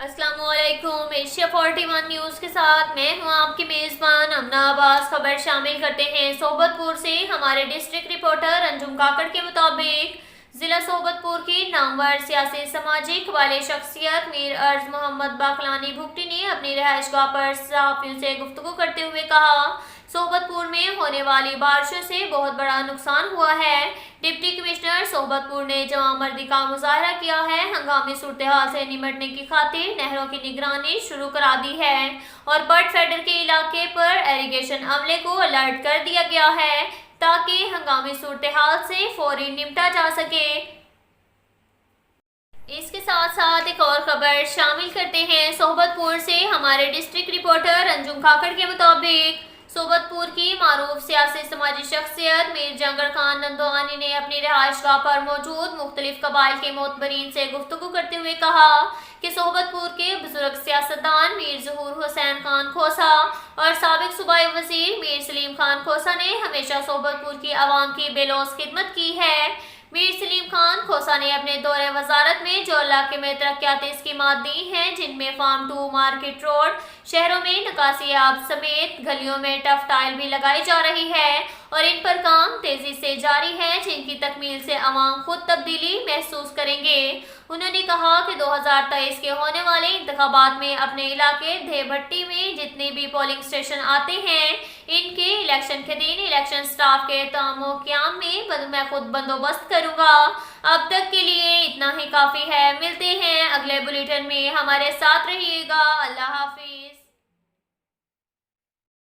अस्सलाम वालेकुम। Asia 41 news के साथ मैं हूं आपकी मेज़बान अमना अब्बास। खबर शामिल करते हैं सोबतपुर से। हमारे डिस्ट्रिक्ट रिपोर्टर अंजुम काकड़ के मुताबिक ज़िला सोबतपुर की नामवर सियासी सामाजिक वाले शख्सियत मीर अर्ज मोहम्मद बाकलानी भुगटी ने अपनी रहायशगाह पर सहाफ़ियों से गुफ्तगू करते हुए कहा, सोबतपुर में होने वाली बारिशों से बहुत बड़ा नुकसान हुआ है। डिप्टी कमिश्नर सोबतपुर ने जवामर्दी का मुजाहरा किया है। हंगामी सूरत हाल से निमटने की खातिर नहरों की निगरानी शुरू करा दी है और बर्ड फेडर के इलाके पर एरीगेशन अमले को अलर्ट कर दिया गया है ताकि हंगामी सूरत हाल से फौरी निपटा जा सके। इसके साथ साथ एक और खबर शामिल करते हैं सोबतपुर से। हमारे डिस्ट्रिक्ट रिपोर्टर अंजुम काकड़ के मुताबिक सोबतपुर की मारूफ सियासी समाजी शख्सियत मीर जंगर खान नंदोआनी ने अपनी रहायशगाह पर मौजूद मुख्तलिफ कबाइल के मोतबरीन से गुफ्तगू करते हुए कहा कि सोबतपुर के बुजुर्ग सियासतदान मीर ज़हूर हुसैन खान खोसा और साबिक सूबाई वजीर मीर सलीम खान खोसा ने हमेशा सोबतपुर की आवाम की बेलौस खिदमत की है। मीर सलीम खान खोसा ने अपने दौरे वजारत में जो इलाके में तरक्याती स्कीमात दी हैं, जिनमें फार्म टू मार्केट रोड, शहरों में निकासी आब समेत गलियों में टफ टाइल भी लगाई जा रही है और इन पर काम तेजी से जारी है, जिनकी तकमील से अवाम खुद तब्दीली महसूस करेंगे। उन्होंने कहा कि 2023 के होने वाले इंतखाबात में अपने इलाके देवभट्टी में जितने भी पोलिंग स्टेशन आते हैं, इनके इलेक्शन के दिन इलेक्शन स्टाफ के तामो क़याम में मैं खुद बंदोबस्त करूंगा। अब तक के लिए इतना ही काफ़ी है। मिलते हैं अगले बुलेटिन में, हमारे साथ रहिएगा। अल्लाह हाफिज।